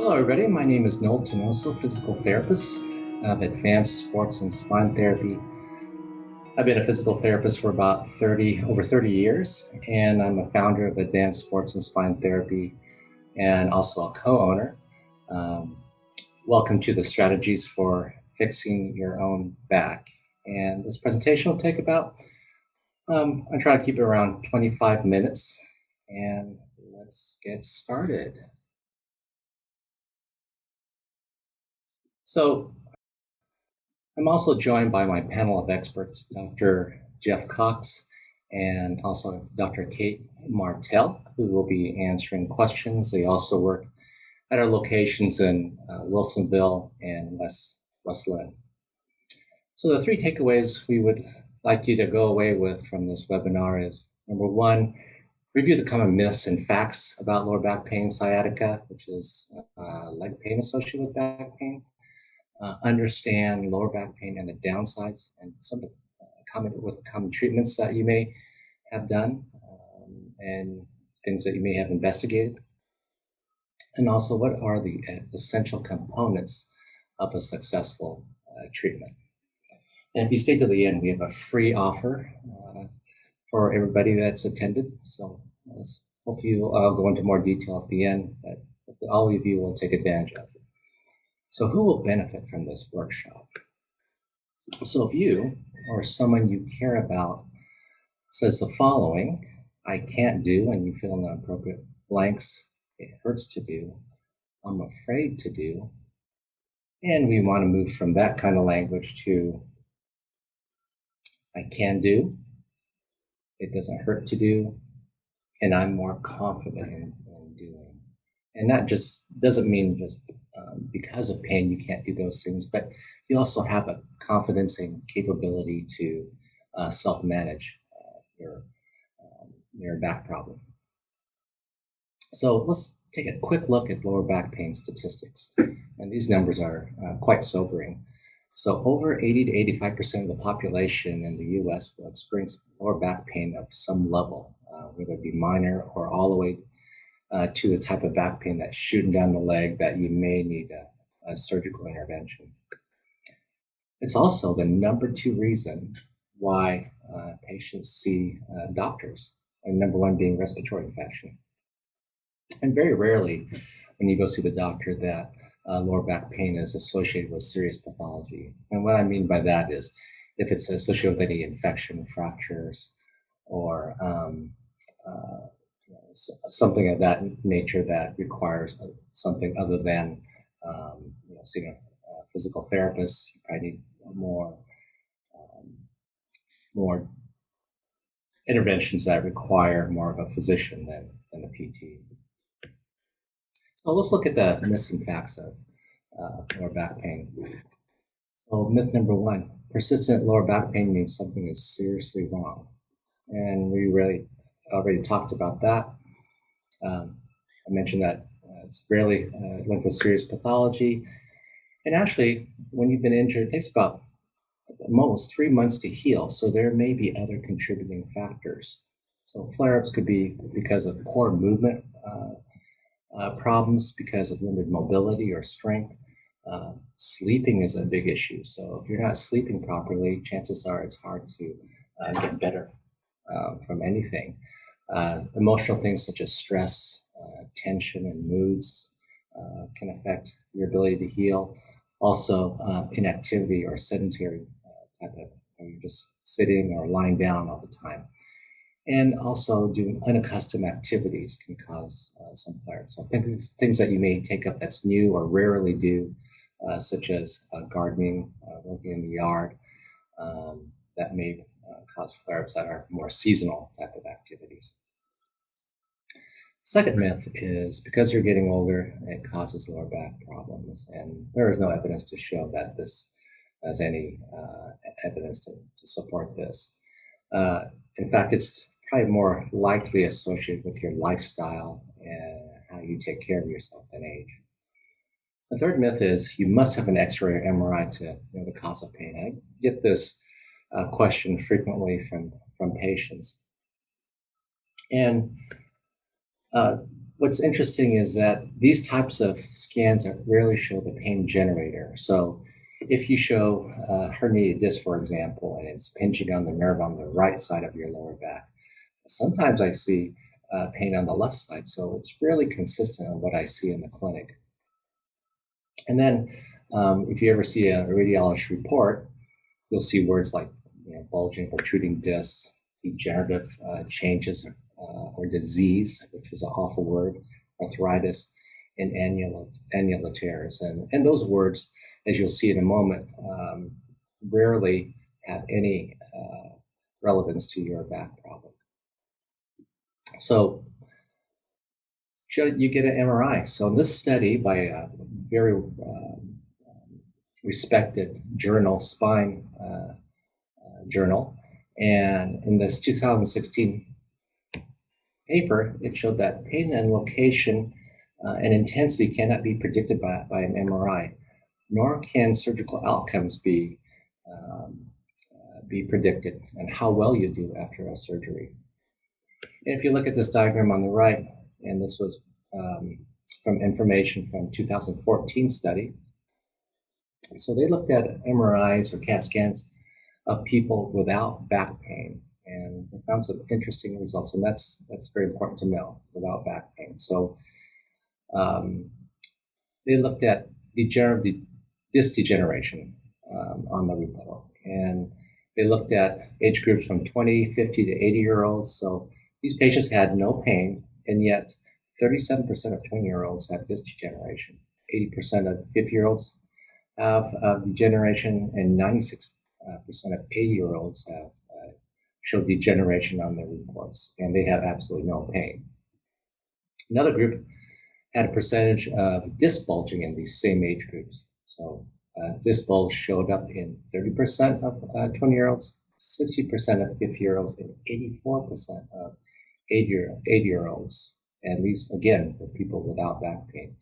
Hello, everybody. My name is Noel Tenoso, physical therapist of advanced sports and spine therapy. I've been a physical therapist for about over 30 years, and I'm a founder of Advanced Sports and Spine Therapy and also a co-owner. Um, Welcome to the Strategies for Fixing Your Own Back. And this presentation will take about, I try to keep it around 25 minutes, and let's get started. So I'm also joined by my panel of experts, Dr. Jeff Cox and also Dr. Kate Martell, who will be answering questions. They also work at our locations in Wilsonville and West Lynn. So the three takeaways we would like you to go away with from this webinar is, number one, review the common myths and facts about lower back pain, sciatica, which is leg pain associated with back pain. Understand lower back pain and the downsides and some of the common treatments that you may have done and things that you may have investigated. And also, what are the essential components of a successful treatment? And if you stay to the end, we have a free offer for everybody that's attended. So hopefully I'll go into more detail at the end, but all of you will take advantage of it. So who will benefit from this workshop? So if you or someone you care about says the following, I can't do, and you fill in the appropriate blanks, it hurts to do, I'm afraid to do, and we want to move from that kind of language to I can do, it doesn't hurt to do, and I'm more confident in doing. And that just doesn't mean just because of pain you can't do those things, but you also have a confidence and capability to self-manage your back problem. So let's take a quick look at lower back pain statistics. And these numbers are quite sobering. So over 80 to 85% of the population in the US will experience lower back pain of some level, whether it be minor or all the way to a type of back pain that's shooting down the leg that you may need a surgical intervention. It's also the number 2 reason why patients see doctors, and number 1 being respiratory infection. And very rarely, when you go see the doctor, that lower back pain is associated with serious pathology. And what I mean by that is if it's associated with any infection, fractures, or something of that nature that requires something other than seeing a physical therapist. You probably need more interventions that require more of a physician than a PT. So let's look at the myths and facts of lower back pain. So myth number 1, persistent lower back pain means something is seriously wrong. And we really already talked about that. I mentioned that it's rarely linked with serious pathology. And actually, when you've been injured, it takes about almost 3 months to heal. So there may be other contributing factors. So flare-ups could be because of poor movement problems, because of limited mobility or strength. Sleeping is a big issue. So if you're not sleeping properly, chances are it's hard to get better from anything. Emotional things such as stress, tension, and moods can affect your ability to heal. Also, inactivity or sedentary type of, where you're just sitting or lying down all the time. And also doing unaccustomed activities can cause some flare-ups. So things that you may take up that's new or rarely do, such as gardening, working in the yard, that may cause flare-ups that are more seasonal type of activities. Second myth is because you're getting older, it causes lower back problems. And there is no evidence to show that this has any evidence to support this. In fact, it's probably more likely associated with your lifestyle and how you take care of yourself than age. The third myth is you must have an X-ray or MRI to know the cause of pain. I get this question frequently from patients. And what's interesting is that these types of scans rarely show the pain generator. So if you show herniated disc, for example, and it's pinching on the nerve on the right side of your lower back, sometimes I see pain on the left side. So it's really consistent on what I see in the clinic. And then if you ever see a radiologist report, you'll see words like bulging, protruding discs, degenerative changes or disease, which is an awful word, arthritis, and annular tears. And those words, as you'll see in a moment, rarely have any relevance to your back problem. So should you get an MRI? So in this study by a very respected journal, Spine journal, and in this 2016 paper, it showed that pain and location and intensity cannot be predicted by an MRI, nor can surgical outcomes be predicted and how well you do after a surgery. And if you look at this diagram on the right, and this was from information from 2014 study, so they looked at MRIs or CAT scans of people without back pain, and they found some interesting results, and that's very important to know, without back pain. So they looked at disc degeneration on the report, and they looked at age groups from 20, 50 to 80-year-olds. So these patients had no pain, and yet 37% of 20-year-olds have disc degeneration, 80% of 50-year-olds have degeneration, and 96% of 80-year-olds have show degeneration on their reports, and they have absolutely no pain. Another group had a percentage of disc bulging in these same age groups. So disc bulge showed up in 30% of 20-year-olds, 60% of 50-year-olds, and 84% of 80-year-olds. And these, again, were people without back pain.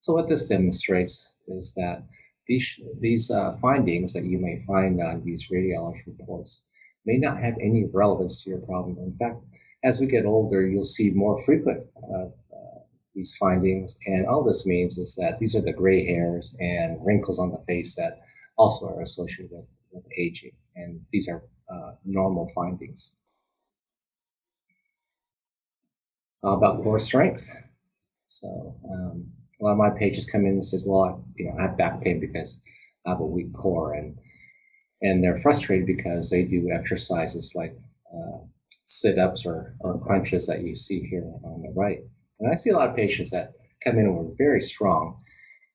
So what this demonstrates is that these findings that you may find on these radiology reports may not have any relevance to your problem. In fact, as we get older, you'll see more frequent these findings, and all this means is that these are the gray hairs and wrinkles on the face that also are associated with aging, and these are normal findings. How about core strength? So a lot of my patients come in and says, well, I have back pain because I have a weak core, and they're frustrated because they do exercises like sit-ups or crunches that you see here on the right. And I see a lot of patients that come in and were very strong,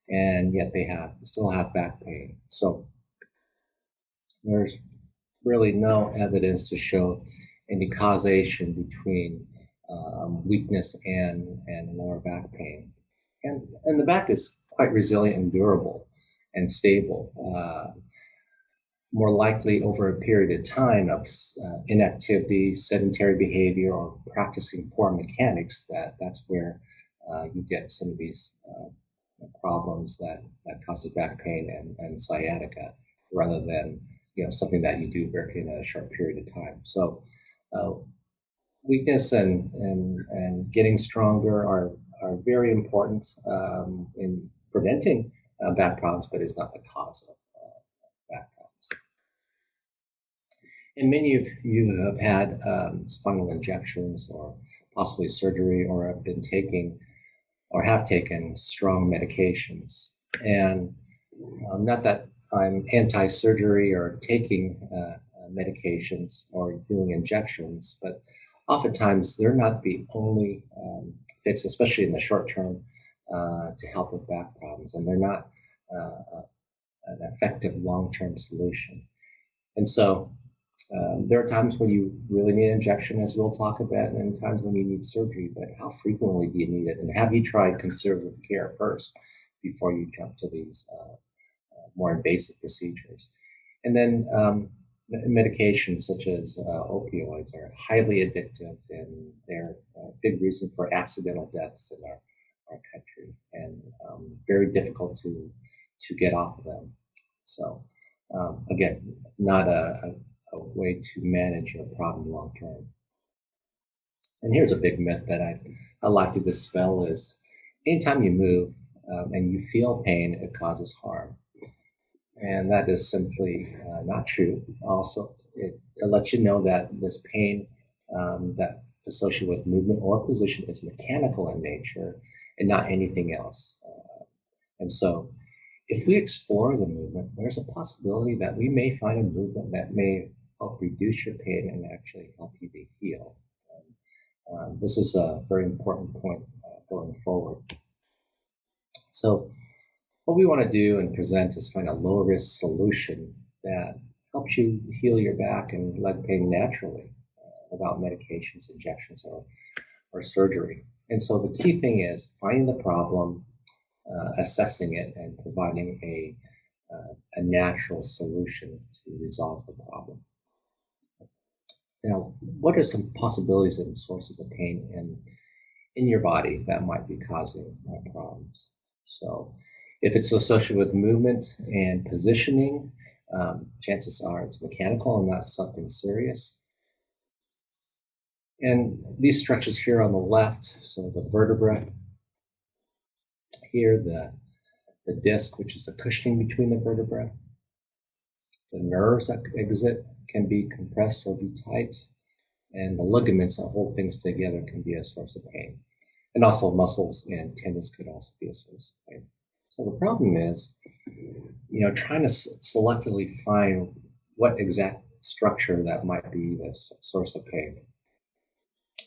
and yet they still have back pain. So there's really no evidence to show any causation between weakness and lower back pain. And the back is quite resilient and durable and stable. More likely over a period of time of inactivity, sedentary behavior, or practicing poor mechanics, that's where you get some of these problems that causes back pain and sciatica, rather than something that you do in a short period of time. So weakness and getting stronger are very important in preventing back problems, but is not the cause of back problems. And many of you have had spinal injections or possibly surgery, or have been taking or have taken strong medications. And not that I'm anti-surgery or taking medications or doing injections, but oftentimes they're not the only fix, especially in the short term, to help with back problems, and they're not an effective long-term solution. And so there are times when you really need an injection, as we'll talk about, and times when you need surgery, but how frequently do you need it? And have you tried conservative care first before you jump to these more invasive procedures? And then medications such as opioids are highly addictive, and they're a big reason for accidental deaths in our country, and very difficult to get off of them. So again, not a way to manage your problem long term. And here's a big myth that I've I'd like to dispel is anytime you move and you feel pain, it causes harm. And that is simply not true. Also, it lets you know that this pain that associated with movement or position is mechanical in nature and not anything else. And so, if we explore the movement, there's a possibility that we may find a movement that may help reduce your pain and actually help you to heal. This is a very important point going forward. So, what we want to do and present is find a low risk solution that helps you heal your back and leg pain naturally without medications, injections, or surgery. And so the key thing is finding the problem, assessing it, and providing a natural solution to resolve the problem. Now, what are some possibilities and sources of pain in your body that might be causing problems? So, if it's associated with movement and positioning, chances are it's mechanical and not something serious. And these structures here on the left, so the vertebra, here the disc, which is the cushioning between the vertebrae, the nerves that exit can be compressed or be tight, and the ligaments that hold things together can be a source of pain. And also muscles and tendons could also be a source of pain. So the problem is, trying to selectively find what exact structure that might be the source of pain.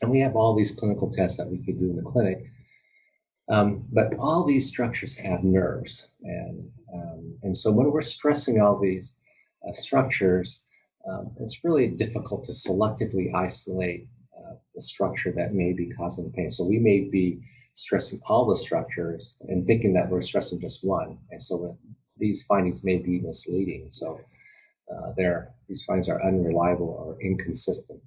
And we have all these clinical tests that we could do in the clinic, but all these structures have nerves, and so when we're stressing all these structures, it's really difficult to selectively isolate the structure that may be causing the pain. So we may be stressing all the structures and thinking that we're stressing just one, and so these findings may be misleading. So these findings are unreliable or inconsistent.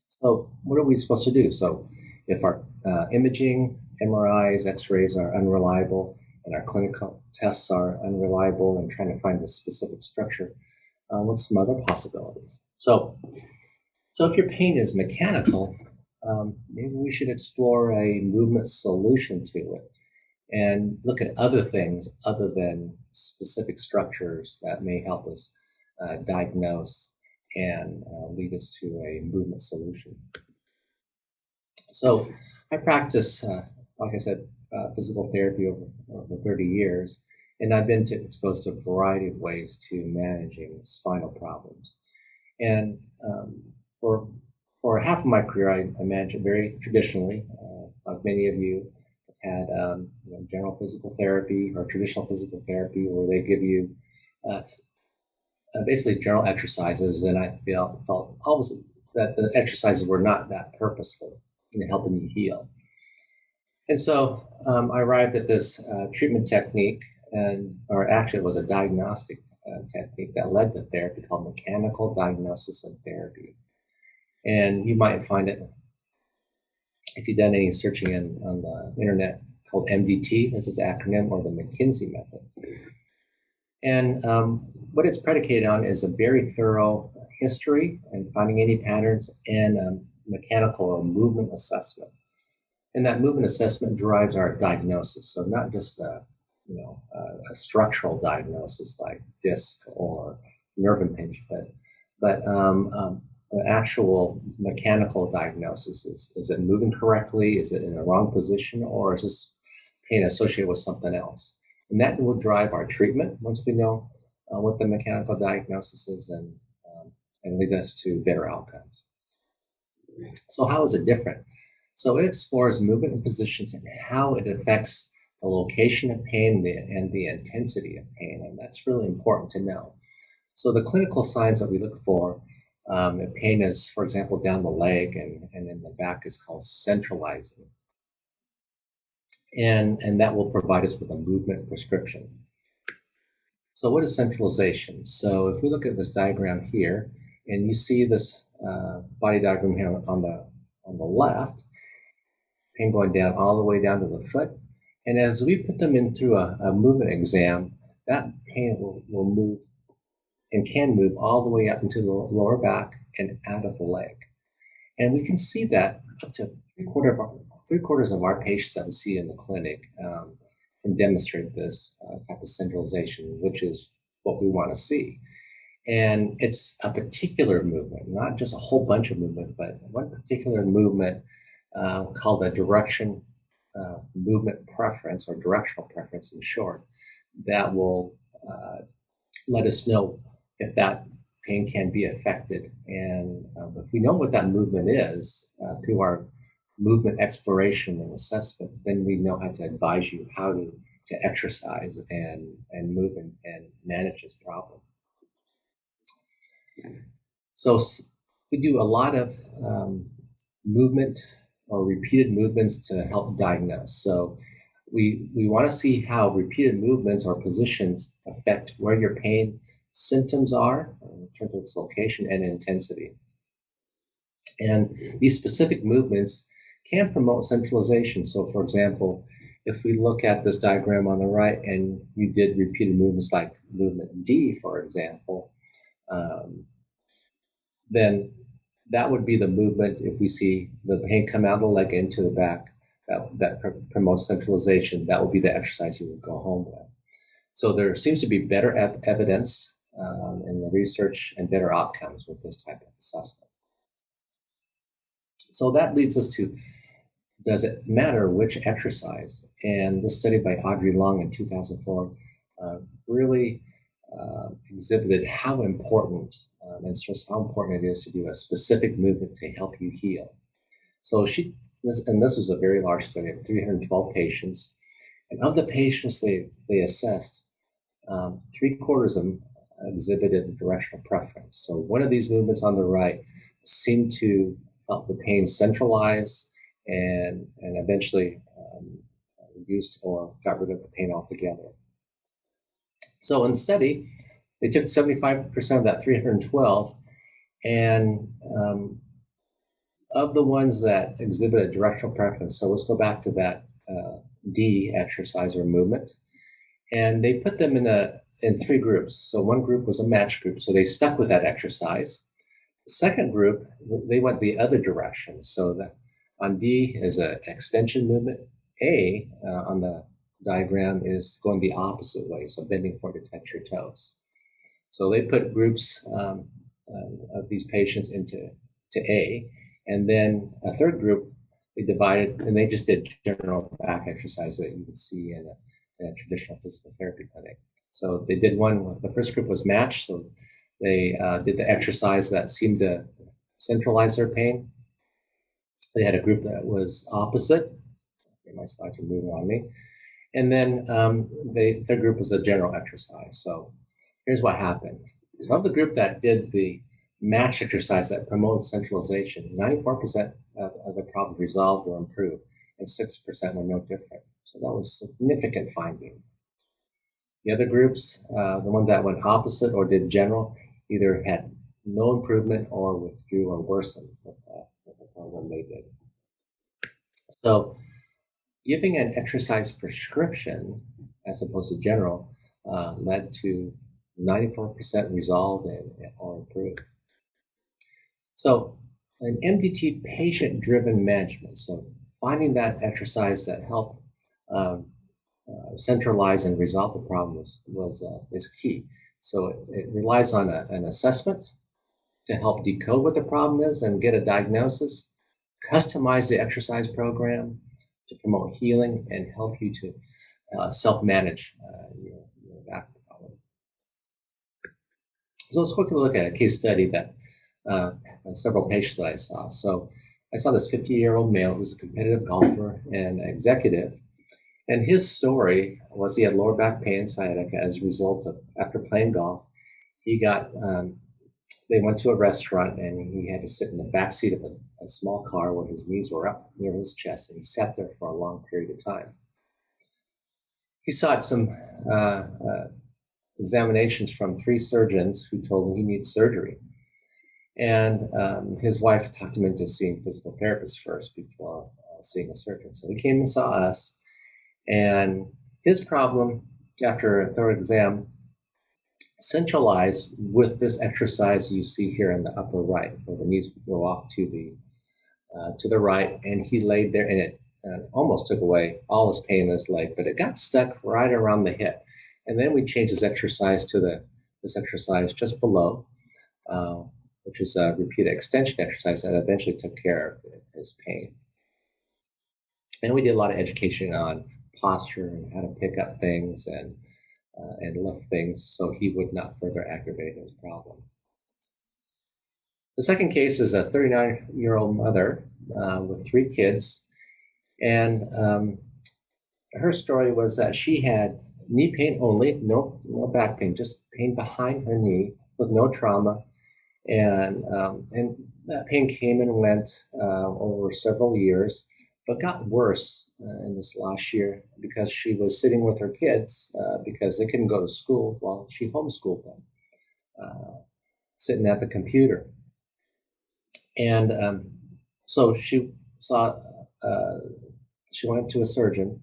So what are we supposed to do? So if our imaging, MRIs, X-rays are unreliable and our clinical tests are unreliable and trying to find the specific structure, what's some other possibilities? So if your pain is mechanical, maybe we should explore a movement solution to it and look at other things other than specific structures that may help us diagnose and lead us to a movement solution. So I practice, like I said, physical therapy over 30 years, and I've been exposed to a variety of ways to managing spinal problems. And for half of my career, I managed it very traditionally, like many of you had general physical therapy or traditional physical therapy, where they give you basically general exercises, and I felt always that the exercises were not that purposeful in helping you heal. And so I arrived at this treatment technique, or actually it was a diagnostic technique that led to therapy called mechanical diagnosis and therapy. And you might find it, if you've done any searching on the internet, called MDT, this is the acronym, or the McKinsey method. And what it's predicated on is a very thorough history and finding any patterns and mechanical or movement assessment. And that movement assessment drives our diagnosis. So not just a structural diagnosis like disc or nerve impingement, but an actual mechanical diagnosis. Is it moving correctly? Is it in a wrong position? Or is this pain associated with something else? And that will drive our treatment once we know what the mechanical diagnosis is, and lead us to better outcomes. So how is it different? So it explores movement and positions and how it affects the location of pain and the intensity of pain, and that's really important to know. So the clinical signs that we look for, if pain is, for example, down the leg and in the back, is called centralizing. And that will provide us with a movement prescription. So what is centralization? So if we look at this diagram here, and you see this body diagram here on the left, pain going down all the way down to the foot. And as we put them in through a movement exam, that pain will move and can move all the way up into the lower back and out of the leg. And we can see that up to three quarters of our patients that we see in the clinic can demonstrate this type of centralization, which is what we want to see. And it's a particular movement, not just a whole bunch of movements, but one particular movement called a movement preference, or directional preference in short, that will let us know if that pain can be affected. And if we know what that movement is through our movement exploration and assessment, then we know how to advise you how to exercise and move and manage this problem. So we do a lot of movement or repeated movements to help diagnose. So we want to see how repeated movements or positions affect where your pain symptoms are in terms of its location and intensity. And these specific movements can promote centralization. So for example, if we look at this diagram on the right and you did repeated movements like movement D, for example, then that would be the movement. If we see the pain come out of the leg into the back, that promotes centralization, that would be the exercise you would go home with. So there seems to be better evidence in the research and better outcomes with this type of assessment. So that leads us to, does it matter which exercise? And this study by Audrey Long in 2004 really exhibited how important and stressed how important it is to do a specific movement to help you heal. So this was a very large study of 312 patients. And of the patients they assessed, 3/4 of them exhibited directional preference. So one of these movements on the right seemed to help the pain centralize and eventually reduced or got rid of the pain altogether. So in the study, they took 75% of that 312, and of the ones that exhibited directional preference, so let's go back to that D exercise or movement, and they put them in three groups. So one group was a match group, so they stuck with that exercise. The second group, they went the other direction. So that on D is an extension movement. A on the diagram is going the opposite way, so bending forward to touch your toes. So they put groups of these patients into A, and then a third group they divided, and they just did general back exercise that you would see in a traditional physical therapy clinic. So they did one. The first group was matched, so they did the exercise that seemed to centralize their pain. They had a group that was opposite. Okay, my slides are moving on me. And then the third group was a general exercise. So here's what happened. So of the group that did the match exercise that promoted centralization, 94% of the problems resolved or improved, and 6% were no different. So that was a significant finding. The other groups, the one that went opposite or did general, either had no improvement or withdrew or worsened with the problem they did. So giving an exercise prescription as opposed to general led to 94% resolved or improved. So an MDT patient-driven management, so finding that exercise that helped centralize and resolve the problem is key. So it relies on an assessment to help decode what the problem is and get a diagnosis, customize the exercise program to promote healing and help you to self-manage your back problem. So let's quickly look at a case study that several patients that I saw. So I saw this 50-year-old male who's a competitive golfer and executive. And his story was he had lower back pain, sciatica, as a result of, after playing golf, he got, they went to a restaurant and he had to sit in the back seat of a small car where his knees were up near his chest, and he sat there for a long period of time. He sought some examinations from 3 surgeons who told him he needs surgery. And his wife talked him into seeing physical therapists first before seeing a surgeon. So he came and saw us, and his problem, after a thorough exam, centralized with this exercise you see here in the upper right, where the knees go off to to the right, and he laid there, and it almost took away all his pain in his leg, but it got stuck right around the hip. And then we changed his exercise to this exercise just below, uh, which is a repeated extension exercise that eventually took care of his pain. And we did a lot of education on posture and how to pick up things and lift things so he would not further aggravate his problem. The second case is a 39-year-old mother with 3 kids. And her story was that she had knee pain only, no back pain, just pain behind her knee with no trauma. And that pain came and went over several years, but got worse in this last year because she was sitting with her kids because they couldn't go to school while she homeschooled them, sitting at the computer. And so she went to a surgeon,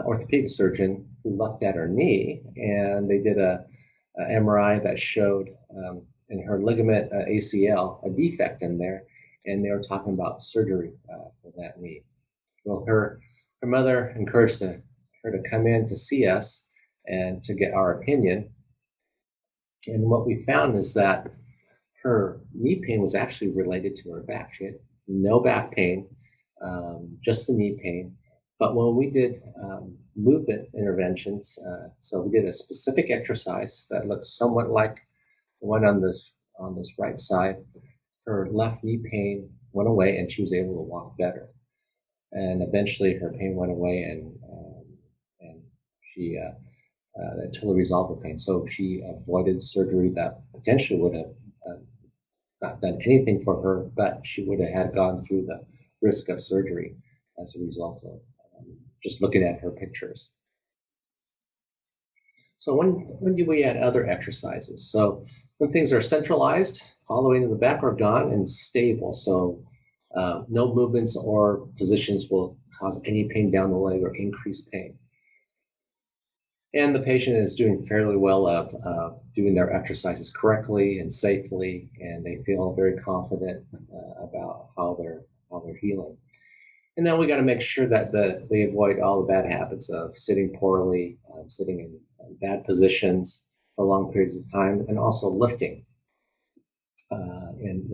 orthopedic surgeon, who looked at her knee, and they did a MRI that showed in her ligament ACL a defect in there, and they were talking about surgery for that knee. Well, her mother encouraged her to come in to see us and to get our opinion. And what we found is that her knee pain was actually related to her back. She had no back pain, just the knee pain. But when we did movement interventions, so we did a specific exercise that looked somewhat like the one on this right side, her left knee pain went away and she was able to walk better. And eventually her pain went away and she that totally resolved her pain. So she avoided surgery that potentially would have not done anything for her, but she would have had gone through the risk of surgery as a result of just looking at her pictures. So when do we add other exercises? So when things are centralized, all the way to the back or gone and stable. So no movements or positions will cause any pain down the leg or increase pain. And the patient is doing fairly well of doing their exercises correctly and safely, and they feel very confident about how they're healing. And then we got to make sure that they avoid all the bad habits of sitting poorly, sitting in bad positions for long periods of time, and also lifting and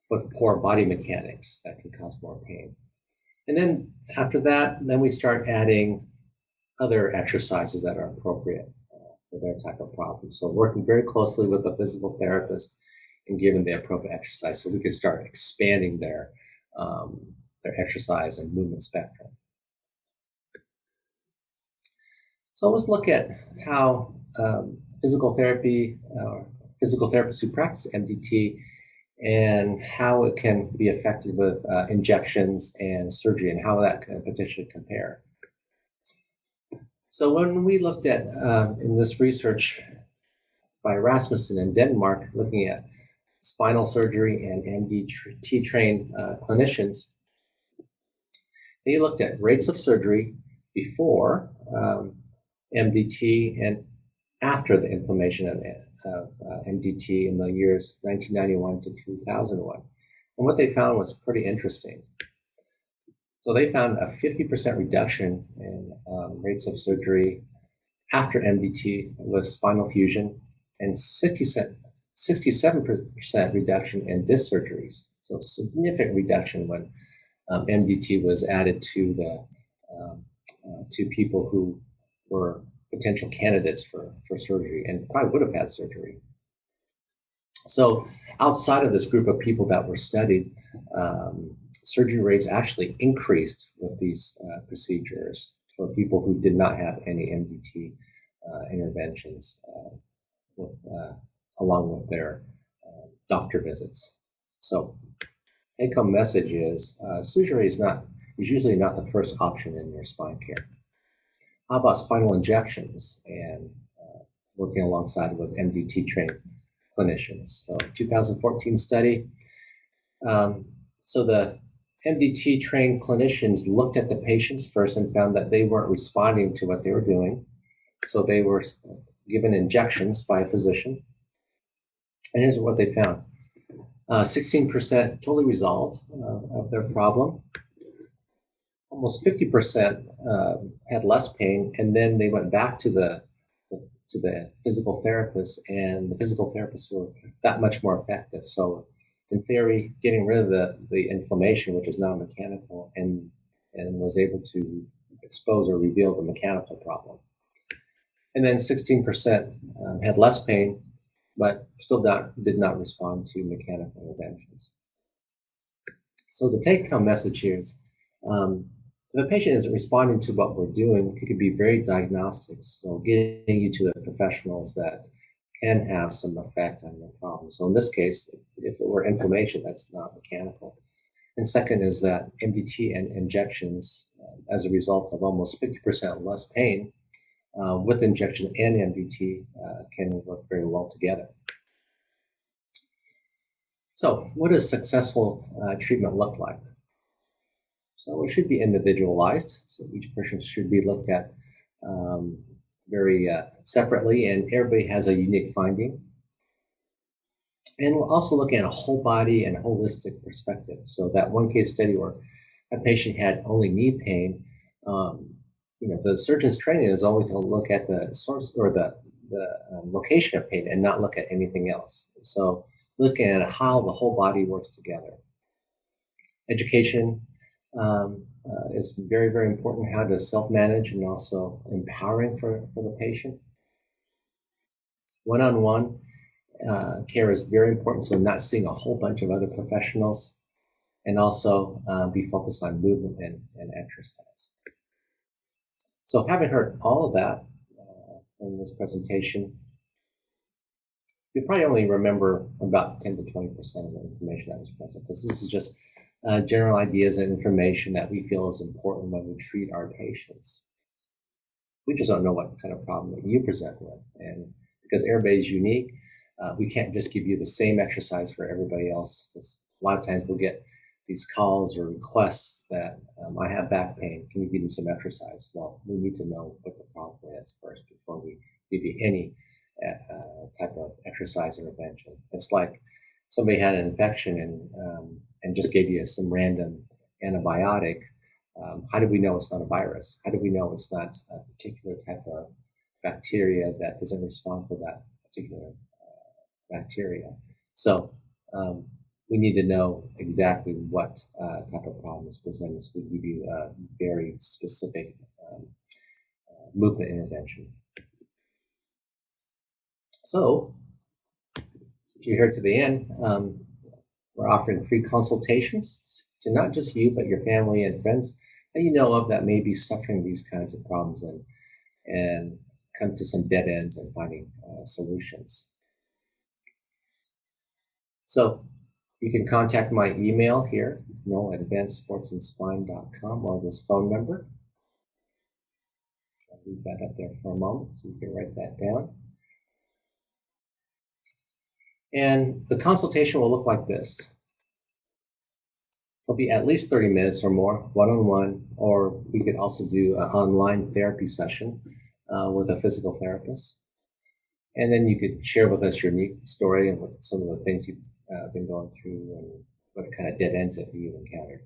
with poor body mechanics that can cause more pain. And then after that, then we start adding other exercises that are appropriate for their type of problem. So working very closely with a physical therapist and giving the appropriate exercise so we can start expanding their exercise and movement spectrum. So let's look at how physical therapists who practice MDT and how it can be effective with injections and surgery and how that can potentially compare. So when we looked at, in this research by Rasmussen in Denmark, looking at spinal surgery and MDT-trained clinicians, they looked at rates of surgery before MDT and after the implementation of MDT in the years 1991 to 2001. And what they found was pretty interesting. So they found a 50% reduction in rates of surgery after MDT with spinal fusion and 67% reduction in disc surgeries. So significant reduction when MDT was added to to people who were potential candidates for surgery and probably would have had surgery. So outside of this group of people that were studied, surgery rates actually increased with these procedures for people who did not have any MDT interventions along with their doctor visits. So take-home message is surgery is usually not the first option in your spine care. How about spinal injections and working alongside with MDT trained clinicians? So 2014 study. So the MDT trained clinicians looked at the patients first and found that they weren't responding to what they were doing. So they were given injections by a physician. And here's what they found. 16% totally resolved of their problem. Almost 50% had less pain, and then they went back to the physical therapist, and the physical therapists were that much more effective. So, in theory, getting rid of the inflammation, which is now mechanical, and was able to expose or reveal the mechanical problem. And then 16% had less pain, but still did not respond to mechanical interventions. So the take-home message here is, if the patient isn't responding to what we're doing, it could be very diagnostic. So getting you to the professionals that can have some effect on your problem. So in this case, if it were inflammation, that's not mechanical. And second is that MDT and injections, as a result of almost 50% less pain with injection and MDT, can work very well together. So what does successful treatment look like? So it should be individualized. So each person should be looked at very separately, and everybody has a unique finding. And we'll also look at a whole body and holistic perspective. So that one case study where a patient had only knee pain, the surgeon's training is always to look at the source or the location of pain and not look at anything else. So looking at how the whole body works together. Education is very, very important, how to self-manage and also empowering for the patient. One-on-one care is very important, so not seeing a whole bunch of other professionals, and also be focused on movement and exercise. So having heard all of that in this presentation, you probably only remember about 10 to 20% of the information that was present, because this is just general ideas and information that we feel is important when we treat our patients. We just don't know what kind of problem that you present with. And because everybody's unique, we can't just give you the same exercise for everybody else. Because a lot of times we'll get these calls or requests that I have back pain. Can you give me some exercise? Well, we need to know what the problem is first before we give you any type of exercise intervention. It's like somebody had an infection and just gave you some random antibiotic. How do we know it's not a virus? How do we know it's not a particular type of bacteria that doesn't respond to that particular bacteria? So we need to know exactly what type of problem is presented, so we give you a very specific movement intervention. So if you're here to the end, we're offering free consultations to not just you, but your family and friends that you know of that may be suffering these kinds of problems and come to some dead ends and finding solutions. So you can contact my email here, noel@advancedsportsandspine.com, or this phone number. I'll leave that up there for a moment so you can write that down. And the consultation will look like this. It'll be at least 30 minutes or more, one-on-one, or we could also do an online therapy session with a physical therapist. And then you could share with us your unique story and what some of the things you've been going through and what kind of dead ends that you've encountered.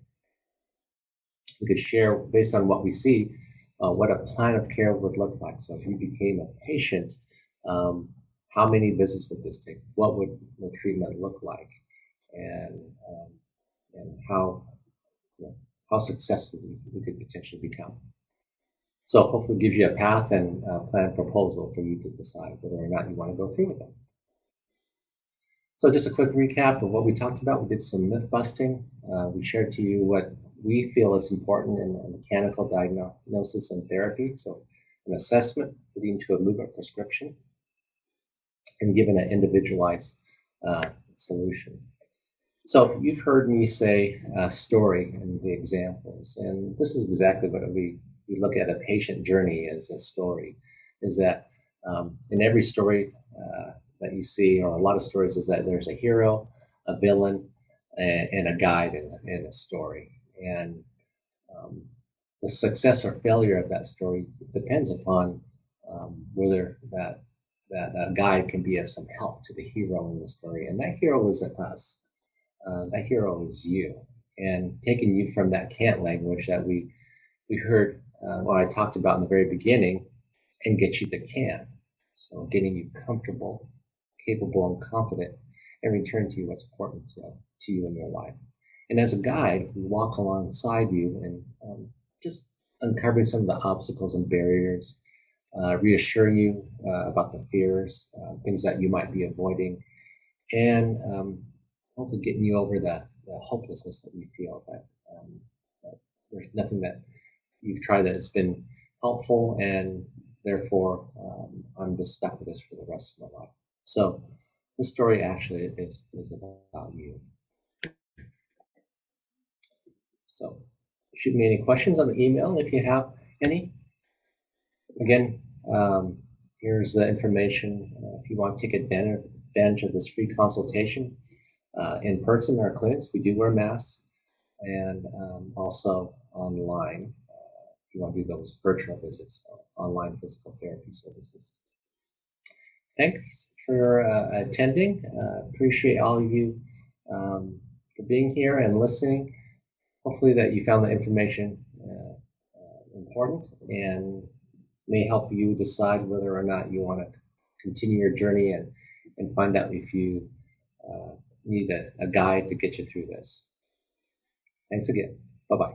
We could share, based on what we see, what a plan of care would look like. So if you became a patient, how many visits would this take? What would the treatment look like? And how successful we could potentially become. So hopefully it gives you a path and a plan proposal for you to decide whether or not you want to go through with it. So just a quick recap of what we talked about. We did some myth busting. We shared to you what we feel is important in mechanical diagnosis and therapy. So an assessment leading to a movement prescription and given an individualized solution. So you've heard me say story in the examples, and this is exactly what we look at a patient journey as a story, is that in every story that you see, or a lot of stories, is that there's a hero, a villain, and a guide in a story. And the success or failure of that story depends upon whether that guide can be of some help to the hero in the story. And that hero isn't us. that hero is you. And taking you from that can't language that we heard, what I talked about in the very beginning, and get you to can. So getting you comfortable, capable, and confident, and return to you what's important to you in your life. And as a guide, we walk alongside you and just uncovering some of the obstacles and barriers, reassuring you about the fears, things that you might be avoiding, and hopefully getting you over the hopelessness that you feel that there's nothing that you've tried that has been helpful, and therefore I'm just stuck with this for the rest of my life. So this story actually is about you. So shoot me any questions on the email if you have any. Again, here's the information if you want to take advantage of this free consultation. In person, our clinics, we do wear masks, and also online if you want to do those virtual visits, online physical therapy services. Thanks for attending. Appreciate all of you for being here and listening. Hopefully that you found the information important and may help you decide whether or not you want to continue your journey and find out if you need a guide to get you through this. Thanks again. Bye-bye.